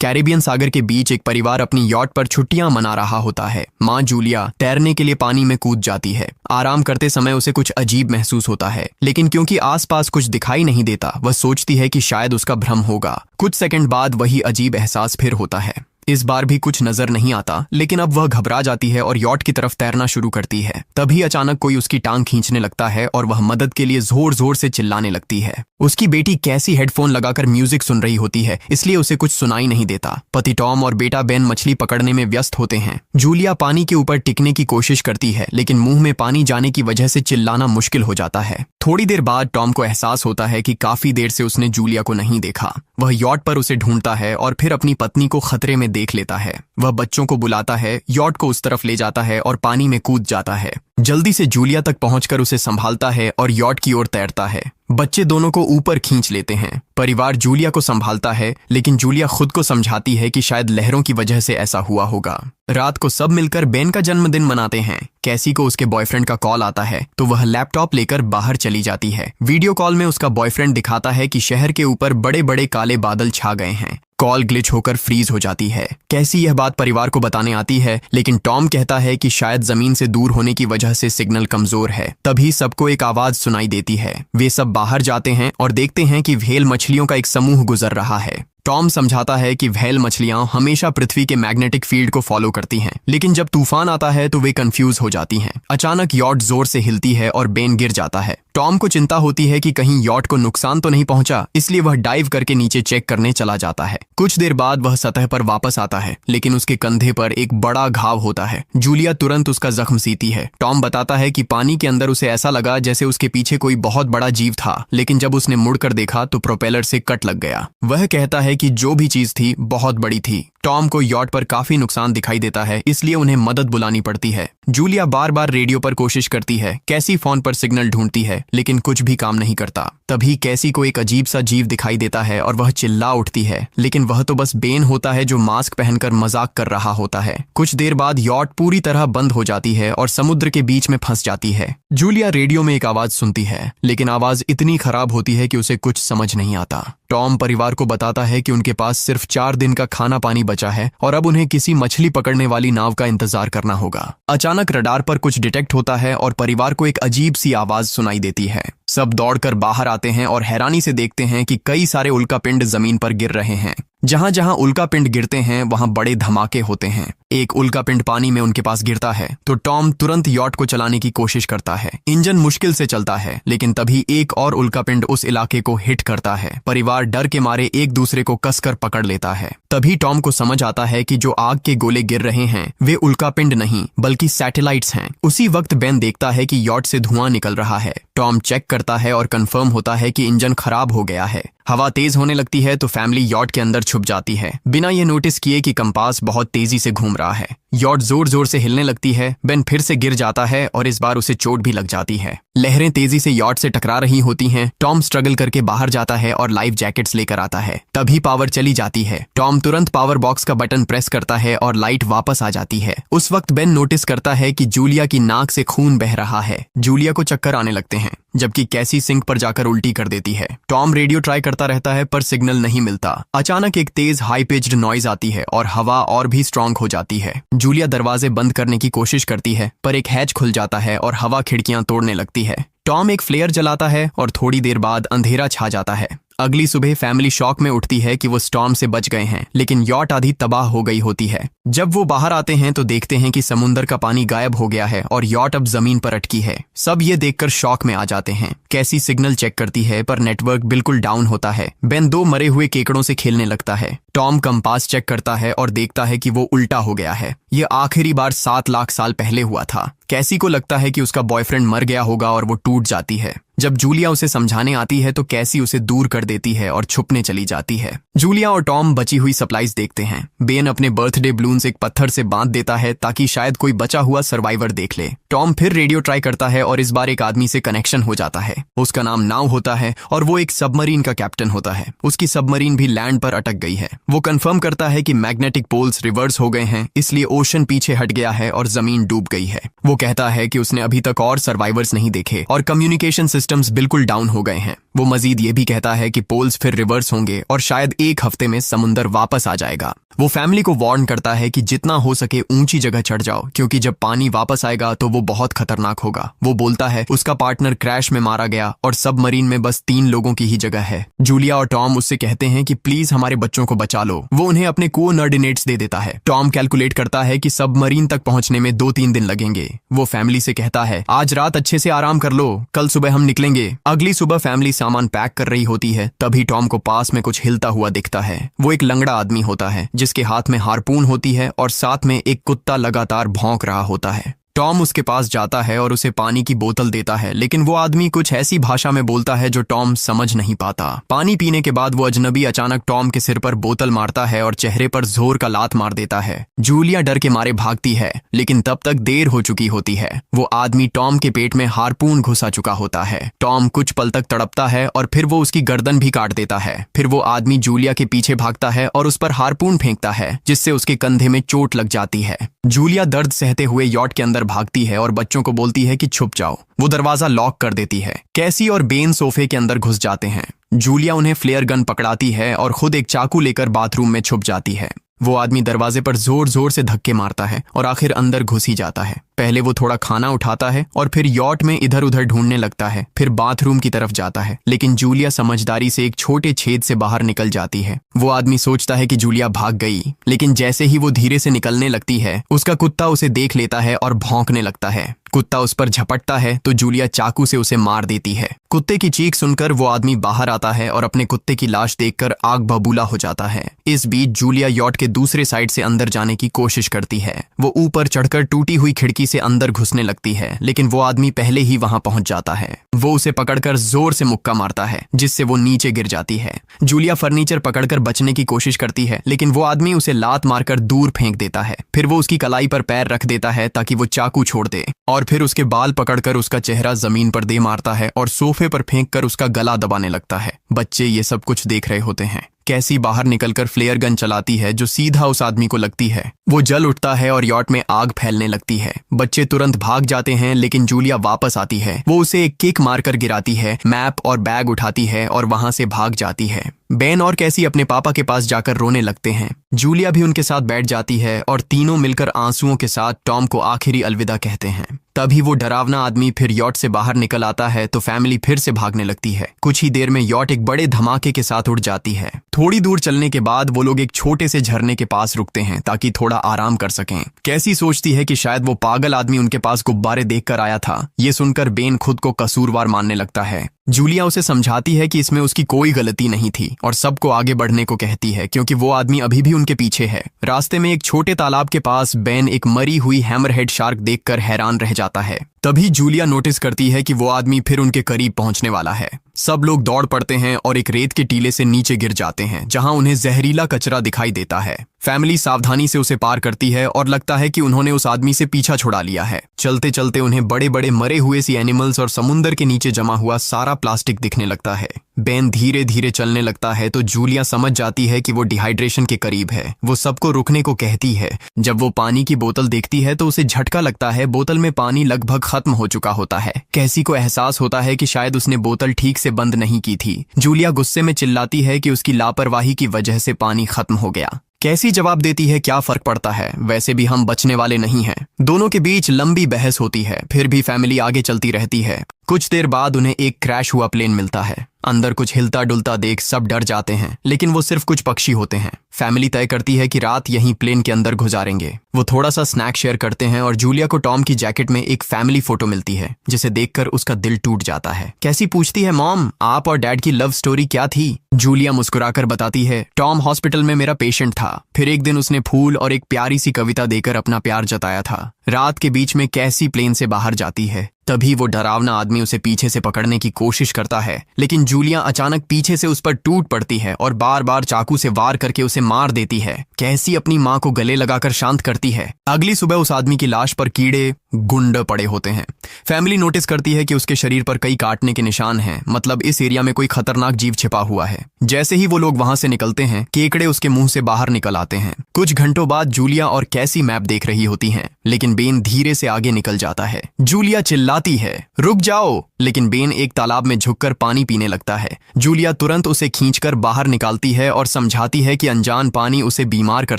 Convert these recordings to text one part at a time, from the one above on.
Caribbean सागर के बीच एक परिवार अपनी यॉट पर छुट्टियां मना रहा होता है। माँ जूलिया तैरने के लिए पानी में कूद जाती है। आराम करते समय उसे कुछ अजीब महसूस होता है, लेकिन क्योंकि आसपास कुछ दिखाई नहीं देता, वह सोचती है कि शायद उसका भ्रम होगा। कुछ सेकंड बाद वही अजीब एहसास फिर होता है। इस बार भी कुछ नजर नहीं आता, लेकिन अब वह घबरा जाती है और यॉट की तरफ तैरना शुरू करती है। तभी अचानक कोई उसकी टांग खींचने लगता है और वह मदद के लिए जोर जोर से चिल्लाने लगती है। उसकी बेटी कैसी हेडफोन लगाकर म्यूजिक सुन रही होती है, इसलिए उसे कुछ सुनाई नहीं देता। पति टॉम और बेटा बेन मछली पकड़ने में व्यस्त होते हैं। जूलिया पानी के ऊपर टिकने की कोशिश करती है, लेकिन मुंह में पानी जाने की वजह से चिल्लाना मुश्किल हो जाता है। थोड़ी देर बाद टॉम को एहसास होता है कि काफी देर से उसने जूलिया को नहीं देखा। वह यॉट पर उसे ढूंढता है और फिर अपनी पत्नी को खतरे में देख लेता है। वह बच्चों को बुलाता है, यॉट को उस तरफ ले जाता है और पानी में कूद जाता है। जल्दी से जूलिया तक पहुंचकर उसे संभालता है और यॉट की ओर तैरता है। बच्चे दोनों को ऊपर खींच लेते हैं। परिवार जूलिया को संभालता है, लेकिन जूलिया खुद को समझाती है कि शायद लहरों की वजह से ऐसा हुआ होगा। रात को सब मिलकर बेन का जन्मदिन मनाते हैं। कैसी को उसके बॉयफ्रेंड का कॉल आता है, तो वह लैपटॉप लेकर बाहर चली जाती है। वीडियो कॉल में उसका बॉयफ्रेंड दिखाता है कि शहर के ऊपर बड़े बड़े काले बादल छा गए हैं। कॉल ग्लिच होकर फ्रीज हो जाती है। कैसी यह बात परिवार को बताने आती है, लेकिन टॉम कहता है कि शायद जमीन से दूर होने की वजह से सिग्नल कमजोर है। तभी सबको एक आवाज सुनाई देती है। वे सब बाहर जाते हैं और देखते हैं कि व्हेल मछलियों का एक समूह गुजर रहा है। टॉम समझाता है कि व्हेल मछलियां हमेशा पृथ्वी के मैग्नेटिक फील्ड को फॉलो करती हैं, लेकिन जब तूफान आता है तो वे कंफ्यूज हो जाती हैं। अचानक यॉट जोर से हिलती है और बेन गिर जाता है। टॉम को चिंता होती है कि कहीं यॉट को नुकसान तो नहीं पहुंचा, इसलिए वह डाइव करके नीचे चेक करने चला जाता है। कुछ देर बाद वह सतह पर वापस आता है, लेकिन उसके कंधे पर एक बड़ा घाव होता है। जूलिया तुरंत उसका जख्म सीती है। टॉम बताता है कि पानी के अंदर उसे ऐसा लगा जैसे उसके पीछे कोई बहुत बड़ा जीव था, लेकिन जब उसने मुड़कर देखा तो प्रोपेलर से कट लग गया। वह कहता है कि जो भी चीज थी बहुत बड़ी थी। टॉम को यॉट पर काफी नुकसान दिखाई देता है, इसलिए उन्हें मदद बुलानी पड़ती है। जूलिया बार बार रेडियो पर कोशिश करती है। कैसी फोन पर सिग्नल ढूंढती है, लेकिन कुछ भी काम नहीं करता। तभी कैसी को एक अजीब सा जीव दिखाई देता है और वह चिल्ला उठती है, लेकिन वह तो बस बेन होता है जो मास्क पहनकर मजाक कर रहा होता है। कुछ देर बाद यॉट पूरी तरह बंद हो जाती है और समुद्र के बीच में फंस जाती है। जूलिया रेडियो में एक आवाज सुनती है, लेकिन आवाज इतनी खराब होती है कि उसे कुछ समझ नहीं आता। टॉम परिवार को बताता है कि उनके पास सिर्फ 4 दिन का खाना पानी बचा है और अब उन्हें किसी मछली पकड़ने वाली नाव का इंतजार करना होगा। अचानक रडार पर कुछ डिटेक्ट होता है और परिवार को एक अजीब सी आवाज सुनाई देती है। सब दौड़कर बाहर आते हैं और हैरानी से देखते हैं कि कई सारे उल्कापिंड जमीन पर गिर रहे हैं। जहां जहां उल्कापिंड गिरते हैं वहां बड़े धमाके होते हैं। एक उल्कापिंड पानी में उनके पास गिरता है तो टॉम तुरंत यॉट को चलाने की कोशिश करता है। इंजन मुश्किल से चलता है, लेकिन तभी एक और उल्कापिंड उस इलाके को हिट करता है। परिवार डर के मारे एक दूसरे को कसकर पकड़ लेता है। तभी टॉम को समझ आता है कि जो आग के गोले गिर रहे हैं वे उल्कापिंड नहीं बल्कि सैटेलाइट्स हैं। उसी वक्त बेन देखता है कि यॉट से धुआं निकल रहा है। टॉम चेक करता है और कंफर्म होता है कि इंजन खराब हो गया है। हवा तेज होने लगती है तो फैमिली यॉट के अंदर छुप जाती है, बिना ये नोटिस किए कि कंपास बहुत तेजी से घूम रहा है। यॉट जोर जोर से हिलने लगती है। बेन फिर से गिर जाता है और इस बार उसे चोट भी लग जाती है। लहरें तेजी से यॉट से टकरा रही होती हैं। टॉम स्ट्रगल करके बाहर जाता है और लाइफ जैकेट्स लेकर आता है। तभी पावर चली जाती है। टॉम तुरंत पावर बॉक्स का बटन प्रेस करता है और लाइट वापस आ जाती है। उस वक्त बेन नोटिस करता है कि जूलिया की नाक से खून बह रहा है। जूलिया को चक्कर आने लगते हैं, जबकि कैसी सिंक पर जाकर उल्टी कर देती है। टॉम रेडियो ट्राई करता रहता है पर सिग्नल नहीं मिलता। अचानक एक तेज हाई पिच्ड नॉइज आती है और हवा और भी स्ट्रांग हो जाती है। जूलिया दरवाजे बंद करने की कोशिश करती है, पर एक हैच खुल जाता है और हवा खिड़कियां तोड़ने लगती है। टॉम एक फ्लेयर जलाता है और थोड़ी देर बाद अंधेरा छा जाता है। अगली सुबह फैमिली शॉक में उठती है कि वो स्टॉर्म से बच गए हैं, लेकिन यॉट आधी तबाह हो गई होती है। जब वो बाहर आते हैं तो देखते हैं कि समुद्र का पानी गायब हो गया है और यॉट अब जमीन पर अटकी है। सब ये देखकर शॉक में आ जाते हैं। कैसी सिग्नल चेक करती है पर नेटवर्क बिल्कुल डाउन होता है। बेन 2 मरे हुए केकड़ों से खेलने लगता है। टॉम कंपास चेक करता है और देखता है कि वो उल्टा हो गया है। ये आखिरी बार 7 लाख साल पहले हुआ था। कैसी को लगता है कि उसका बॉयफ्रेंड मर गया होगा और वो टूट जाती है। जब जूलिया उसे समझाने आती है तो कैसी उसे दूर कर देती है और छुपने चली जाती है। जूलिया और टॉम बची हुई सप्लाईज देखते हैं। बेन अपने बर्थडे बलून्स एक पत्थर से बांध देता है ताकि शायद कोई बचा हुआ सर्वाइवर देख ले। टॉम फिर रेडियो ट्राई करता है और इस बार एक आदमी से कनेक्शन हो जाता है। उसका नाम नाव होता है और वो एक सबमरीन का कैप्टन होता है। उसकी सबमरीन भी लैंड पर अटक गई है। वो कंफर्म करता है कि मैग्नेटिक पोल्स रिवर्स हो गए हैं, इसलिए ओशन पीछे हट गया है और जमीन डूब गई है। वो कहता है कि उसने अभी तक और सर्वाइवर्स नहीं देखे और कम्युनिकेशन सिस्टम्स बिल्कुल डाउन हो गए हैं। वो मजीद ये भी कहता है कि पोल्स फिर रिवर्स होंगे और शायद एक हफ्ते में समुंदर वापस आ जाएगा। वो फैमिली को वार्न करता है कि जितना हो सके ऊंची जगह चढ़ जाओ, क्योंकि जब पानी वापस आएगा तो वो बहुत खतरनाक होगा। वो बोलता है उसका पार्टनर क्रैश में मारा गया और सबमरीन में बस 3 लोगों की ही जगह है। जूलिया और टॉम उससे कहते हैं कि प्लीज हमारे बच्चों को बचा लो। वो उन्हें अपने कोऑर्डिनेट्स दे देता है। टॉम कैलकुलेट करता है कि सबमरीन तक पहुंचने में 2-3 दिन लगेंगे। वो फैमिली से कहता है आज रात अच्छे से आराम कर लो, कल सुबह हम निकलेंगे। अगली सुबह फैमिली सामान पैक कर रही होती है, तभी टॉम को पास में कुछ हिलता हुआ दिखता है। वो एक लंगड़ा आदमी होता है जिसके हाथ में हार्पून होती है और साथ में एक कुत्ता लगातार भौंक रहा होता है। टॉम उसके पास जाता है और उसे पानी की बोतल देता है, लेकिन वो आदमी कुछ ऐसी भाषा में बोलता है जो टॉम समझ नहीं पाता। पानी पीने के बाद वो अजनबी अचानक टॉम के सिर पर बोतल मारता है और चेहरे पर जोर का लात मार देता है। जूलिया डर के मारे भागती है, लेकिन तब तक देर हो चुकी होती है। वो आदमी टॉम के पेट में हार्पून घुसा चुका होता है। टॉम कुछ पल तक तड़पता है और फिर वो उसकी गर्दन भी काट देता है। फिर वो आदमी जूलिया के पीछे भागता है और उस पर हार्पून फेंकता है, जिससे उसके कंधे में चोट लग जाती है। जूलिया दर्द सहते हुए यॉट के अंदर भागती है और बच्चों को बोलती है कि छुप जाओ। वो दरवाजा लॉक कर देती है। कैसी और बेन सोफे के अंदर घुस जाते हैं। जूलिया उन्हें फ्लेयर गन पकड़ाती है और खुद एक चाकू लेकर बाथरूम में छुप जाती है। वो आदमी दरवाजे पर जोर जोर से धक्के मारता है और आखिर अंदर घुस ही जाता है। पहले वो थोड़ा खाना उठाता है और फिर यॉट में इधर उधर ढूंढने लगता है, फिर बाथरूम की तरफ जाता है, लेकिन जूलिया समझदारी से एक छोटे छेद से बाहर निकल जाती है। वो आदमी सोचता है कि जूलिया भाग गई, लेकिन जैसे ही वो धीरे से निकलने लगती है, उसका कुत्ता उसे देख लेता है और भौंकने लगता है। कुत्ता उस पर झपटता है तो जूलिया चाकू से उसे मार देती है। कुत्ते की चीख सुनकर वो आदमी बाहर आता है और अपने कुत्ते की लाश देखकर आग बबूला हो जाता है। इस बीच जूलिया यॉट के दूसरे साइड से अंदर जाने की कोशिश करती है। वो ऊपर चढ़कर टूटी हुई खिड़की से अंदर घुसने लगती है, लेकिन वो आदमी पहले ही वहां पहुंच जाता है। वो उसे पकड़कर जोर से मुक्का मारता है, जिससे वो नीचे गिर जाती है। जूलिया फर्नीचर पकड़कर बचने की कोशिश करती है, लेकिन वो आदमी उसे लात मारकर दूर फेंक देता है। फिर वो उसकी कलाई पर पैर रख देता है ताकि वो चाकू छोड़ दे, और फिर उसके बाल पकड़कर उसका चेहरा जमीन पर दे मारता है और सोफे पर फेंककर उसका गला दबाने लगता है। बच्चे ये सब कुछ देख रहे होते हैं। कैसी बाहर निकलकर फ्लेयर गन चलाती है जो सीधा उस आदमी को लगती है। वो जल उठता है और यॉट में आग फैलने लगती है। बच्चे तुरंत भाग जाते हैं, लेकिन जूलिया वापस आती है। वो उसे एक किक मारकर गिराती है, मैप और बैग उठाती है और वहां से भाग जाती है। बेन और कैसी अपने पापा के पास जाकर रोने लगते हैं। जूलिया भी उनके साथ बैठ जाती है और तीनों मिलकर आंसुओं के साथ टॉम को आखिरी अलविदा कहते हैं। तभी वो डरावना आदमी फिर यॉट से बाहर निकल आता है तो फैमिली फिर से भागने लगती है। कुछ ही देर में यॉट एक बड़े धमाके के साथ उड़ जाती है। थोड़ी दूर चलने के बाद वो लोग एक छोटे से झरने के पास रुकते हैं ताकि थोड़ा आराम कर सकें। कैसी सोचती है कि शायद वो पागल आदमी उनके पास गुब्बारे देखकर आया था। ये सुनकर बेन खुद को कसूरवार मानने लगता है। जूलिया उसे समझाती है कि इसमें उसकी कोई गलती नहीं थी और सबको आगे बढ़ने को कहती है, क्योंकि वो आदमी अभी भी उनके पीछे है। रास्ते में एक छोटे तालाब के पास बेन एक मरी हुई हैमरहेड शार्क देखकर हैरान रह जाता है। तभी जूलिया नोटिस करती है कि वो आदमी फिर उनके करीब पहुंचने वाला है। सब लोग दौड़ पड़ते हैं और एक रेत के टीले से नीचे गिर जाते हैं, जहां उन्हें जहरीला कचरा दिखाई देता है। फैमिली सावधानी से उसे पार करती है और लगता है कि उन्होंने उस आदमी से पीछा छुड़ा लिया है। चलते चलते उन्हें बड़े बड़े मरे हुए सी एनिमल्स और समुंदर के नीचे जमा हुआ सारा प्लास्टिक दिखने लगता है। बेन धीरे धीरे चलने लगता है तो जूलिया समझ जाती है कि वो डिहाइड्रेशन के करीब है। वो सबको रुकने को कहती है। जब वो पानी की बोतल देखती है तो उसे झटका लगता है। बोतल में पानी लगभग खत्म हो चुका होता है। कैसी को एहसास होता है कि शायद उसने बोतल ठीक से बंद नहीं की थी। जूलिया गुस्से में चिल्लाती है कि उसकी लापरवाही की वजह से पानी खत्म हो गया। कैसी जवाब देती है, क्या फर्क पड़ता है, वैसे भी हम बचने वाले नहीं हैं। दोनों के बीच लंबी बहस होती है, फिर भी फैमिली आगे चलती रहती है। कुछ देर बाद उन्हें एक क्रैश हुआ प्लेन मिलता है। अंदर कुछ हिलता डुलता देख सब डर जाते हैं, लेकिन वो सिर्फ कुछ पक्षी होते हैं। फैमिली तय करती है कि रात यहीं प्लेन के अंदर गुजारेंगे। वो थोड़ा सा स्नैक शेयर करते हैं और जूलिया को टॉम की जैकेट में एक फैमिली फोटो मिलती है, जिसे देखकर उसका दिल टूट जाता है। कैसी पूछती है, मॉम आप और डैड की लव स्टोरी क्या थी? जूलिया मुस्कुराकर बताती है, टॉम हॉस्पिटल में मेरा पेशेंट था। फिर एक दिन उसने फूल और एक प्यारी सी कविता देकर अपना प्यार जताया था। रात के बीच में कैसी प्लेन से बाहर जाती है। तभी वो डरावना आदमी उसे पीछे से पकड़ने की कोशिश करता है, लेकिन जूलिया अचानक पीछे से उस पर टूट पड़ती है और बार बार चाकू से वार करके उसे मार देती है। कैसी अपनी माँ को गले लगाकर शांत करती है। अगली सुबह उस आदमी की लाश पर कीड़े, गुंड पड़े होते हैं। फैमिली नोटिस करती है कि उसके शरीर पर कई काटने के निशान हैं, मतलब इस एरिया में कोई खतरनाक जीव छिपा हुआ है। जैसे ही वो लोग वहां से निकलते हैं, केकड़े उसके मुंह से बाहर निकल आते हैं। कुछ घंटों बाद जूलिया और कैसी मैप देख रही होती हैं, लेकिन बेन धीरे से आगे निकल जाता है। जूलिया चिल्लाती है, रुक जाओ, लेकिन बेन एक तालाब में झुककर पानी पीने लगता है। जूलिया तुरंत उसे खींचकर बाहर निकालती है और समझाती है कि अनजान पानी उसे बीमार कर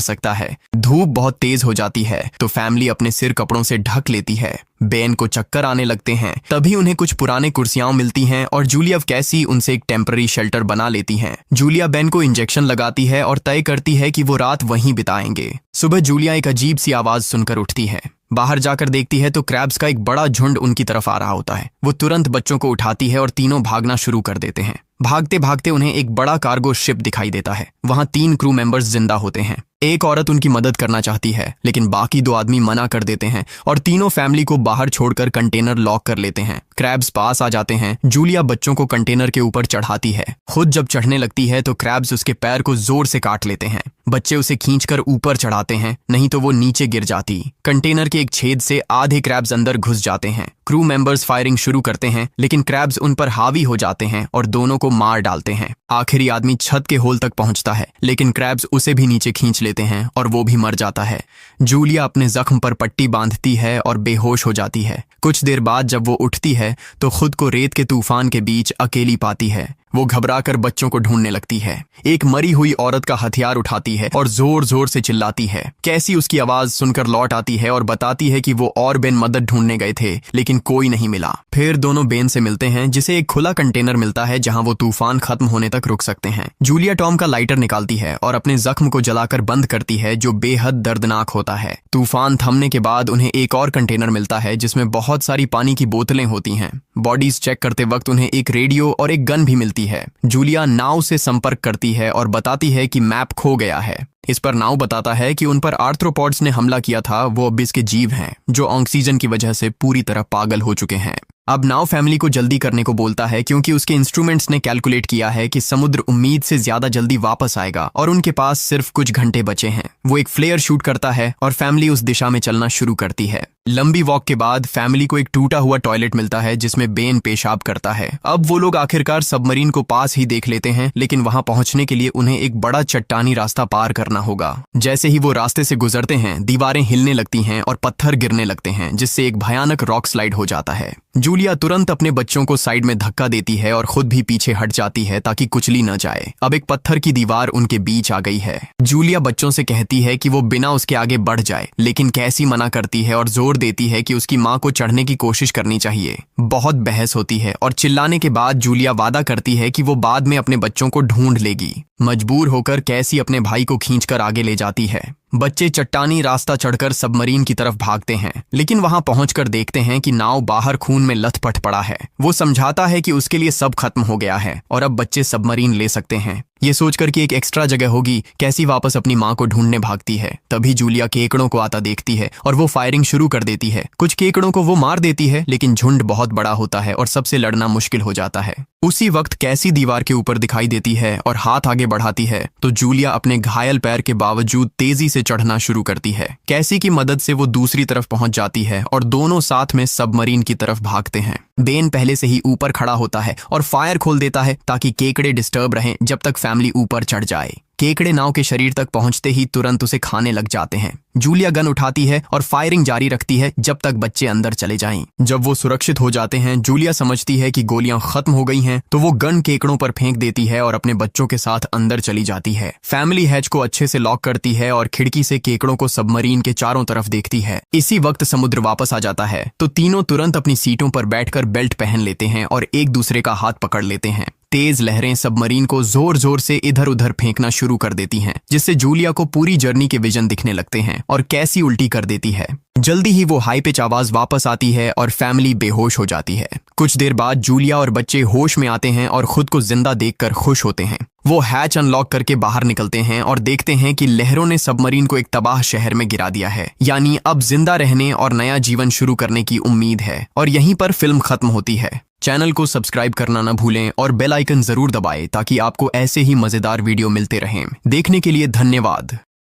सकता है। धूप बहुत तेज हो जाती है तो फैमिली अपने सिर कपड़ों से ढक लेती है। बेन को चक्कर आने लगते हैं। तभी उन्हें कुछ पुराने कुर्सियां मिलती हैं और जूलिया कैसी उनसे एक टेम्पररी शेल्टर बना लेती हैं। जूलिया बेन को इंजेक्शन लगाती है और तय करती है कि वो रात वहीं बिताएंगे। सुबह जूलिया एक अजीब सी आवाज सुनकर उठती है। बाहर जाकर देखती है तो क्रैब्स का एक बड़ा झुंड उनकी तरफ आ रहा होता है। वो तुरंत बच्चों को उठाती है और तीनों भागना शुरू कर देते हैं। भागते भागते उन्हें एक बड़ा कार्गो शिप दिखाई देता है। वहां 3 क्रू मेंबर्स जिंदा होते हैं। एक औरत उनकी मदद करना चाहती है, लेकिन बाकी 2 आदमी मना कर देते हैं और तीनों फैमिली को बाहर छोड़कर कंटेनर लॉक कर लेते हैं। क्रैब्स पास आ जाते हैं। जूलिया बच्चों को कंटेनर के ऊपर चढ़ाती है। खुद जब चढ़ने लगती है तो क्रैब्स उसके पैर को जोर से काट लेते हैं। बच्चे उसे खींचकर ऊपर चढ़ाते हैं, नहीं तो वो नीचे गिर जाती। कंटेनर के एक छेद से आधे क्रैब्स अंदर घुस जाते हैं। क्रू मेंबर्स फायरिंग शुरू करते हैं, लेकिन क्रैब्स उन पर हावी हो जाते हैं और दोनों को मार डालते हैं। आखिरी आदमी छत के होल तक पहुंचता है, लेकिन क्रैब्स उसे भी नीचे खींच लेते हैं और वो भी मर जाता है। जूलिया अपने जख्म पर पट्टी बांधती है और बेहोश हो जाती है। कुछ देर बाद जब वो उठती है तो खुद को रेत के तूफान के बीच अकेली पाती है। वो घबराकर बच्चों को ढूंढने लगती है। एक मरी हुई औरत का हथियार उठाती है और जोर जोर से चिल्लाती है। कैसी उसकी आवाज सुनकर लौट आती है और बताती है कि वो और बेन मदद ढूंढने गए थे, लेकिन कोई नहीं मिला। फिर दोनों बेन से मिलते हैं, जिसे एक खुला कंटेनर मिलता है जहां वो तूफान खत्म होने तक रुक सकते हैं। जूलिया टॉम का लाइटर निकालती है और अपने जख्म को जलाकर बंद करती है, जो बेहद दर्दनाक होता है। तूफान थमने के बाद उन्हें एक और कंटेनर मिलता है जिसमें बहुत सारी पानी की बोतलें होती हैं। बॉडीज चेक करते वक्त उन्हें एक रेडियो और एक गन भी मिलती है। जूलिया नाव से संपर्क करती है और बताती है कि मैप खो गया है। इस पर नाव बताता है कि उन पर आर्थ्रोपॉड्स ने हमला किया था, वो अबिस के जीव हैं जो ऑक्सीजन की वजह से पूरी तरह पागल हो चुके हैं। अब नाव फैमिली को जल्दी करने को बोलता है, क्योंकि उसके इंस्ट्रूमेंट्स ने कैलकुलेट किया है कि समुद्र उम्मीद से ज्यादा जल्दी वापस आएगा और उनके पास सिर्फ कुछ घंटे बचे हैं। वो एक फ्लेयर शूट करता है और फैमिली उस दिशा में चलना शुरू करती है। लंबी वॉक के बाद फैमिली को एक टूटा हुआ टॉयलेट मिलता है जिसमें बेन पेशाब करता है। अब वो लोग आखिरकार सबमरीन को पास ही देख लेते हैं, लेकिन वहां पहुंचने के लिए उन्हें एक बड़ा चट्टानी रास्ता पार करना होगा। जैसे ही वो रास्ते से गुजरते हैं, दीवारें हिलने लगती हैं और पत्थर गिरने लगते हैं, जिससे एक भयानक रॉक स्लाइड हो जाता है। जूलिया तुरंत अपने बच्चों को साइड में धक्का देती है और खुद भी पीछे हट जाती है ताकि कुचली न जाए। अब एक पत्थर की दीवार उनके बीच आ गई है। जूलिया बच्चों से कहती है कि वो बिना उसके आगे बढ़ जाए, लेकिन कैसी मना करती है और जोर देती है कि उसकी मां को चढ़ने की कोशिश करनी चाहिए। बहुत बहस होती है और चिल्लाने के बाद जूलिया वादा करती है कि वो बाद में अपने बच्चों को ढूंढ लेगी। मजबूर होकर कैसी अपने भाई को खींचकर आगे ले जाती है। बच्चे चट्टानी रास्ता चढ़कर सबमरीन की तरफ भागते हैं, लेकिन वहां पहुंचकर देखते हैं कि नाव बाहर खून में लथपथ पड़ा है। वो समझाता है कि उसके लिए सब खत्म हो गया है और अब बच्चे सबमरीन ले सकते हैं। ये सोचकर कि एक एक्स्ट्रा जगह होगी, कैसी वापस अपनी मां को ढूंढने भागती है। तभी जूलिया केकड़ों को आता देखती है और वो फायरिंग शुरू कर देती है। कुछ केकड़ों को वो मार देती है, लेकिन झुंड बहुत बड़ा होता है और सबसे लड़ना मुश्किल हो जाता है। उसी वक्त कैसी दीवार के ऊपर दिखाई देती है और हाथ आगे बढ़ाती है तो जूलिया अपने घायल पैर के बावजूद तेजी से चढ़ना शुरू करती है। कैसी की मदद से वो दूसरी तरफ पहुंच जाती है और दोनों साथ में सबमरीन की तरफ भागते हैं। बेन पहले से ही ऊपर खड़ा होता है और फायर खोल देता है ताकि केकड़े डिस्टर्ब रहें जब तक फैमिली ऊपर चढ़ जाए। केकड़े नाव के शरीर तक पहुंचते ही तुरंत उसे खाने लग जाते हैं। जूलिया गन उठाती है और फायरिंग जारी रखती है जब तक बच्चे अंदर चले जाएं। जब वो सुरक्षित हो जाते हैं, जूलिया समझती है कि गोलियां खत्म हो गई हैं, तो वो गन केकड़ों पर फेंक देती है और अपने बच्चों के साथ अंदर चली जाती है। फैमिली हैच को अच्छे से लॉक करती है और खिड़की से केकड़ों को सबमरीन के चारों तरफ देखती है। इसी वक्त समुद्र वापस आ जाता है तो तीनों तुरंत अपनी सीटों पर बैठकर बेल्ट पहन लेते हैं और एक दूसरे का हाथ पकड़ लेते हैं। तेज लहरें सबमरीन को जोर जोर से इधर उधर फेंकना शुरू कर देती हैं, जिससे जूलिया को पूरी जर्नी के विजन दिखने लगते हैं और कैसी उल्टी कर देती है। जल्दी ही वो हाई पिच आवाज वापस आती है और फैमिली बेहोश हो जाती है। कुछ देर बाद जूलिया और बच्चे होश में आते हैं और खुद को जिंदा देखकर खुश होते हैं। वो हैच अनलॉक करके बाहर निकलते हैं और देखते हैं कि लहरों ने सबमरीन को एक तबाह शहर में गिरा दिया है। यानी अब जिंदा रहने और नया जीवन शुरू करने की उम्मीद है। और यहीं पर फिल्म खत्म होती है। चैनल को सब्सक्राइब करना न भूलें और बेल आइकन जरूर दबाएं ताकि आपको ऐसे ही मजेदार वीडियो मिलते रहें। देखने के लिए धन्यवाद।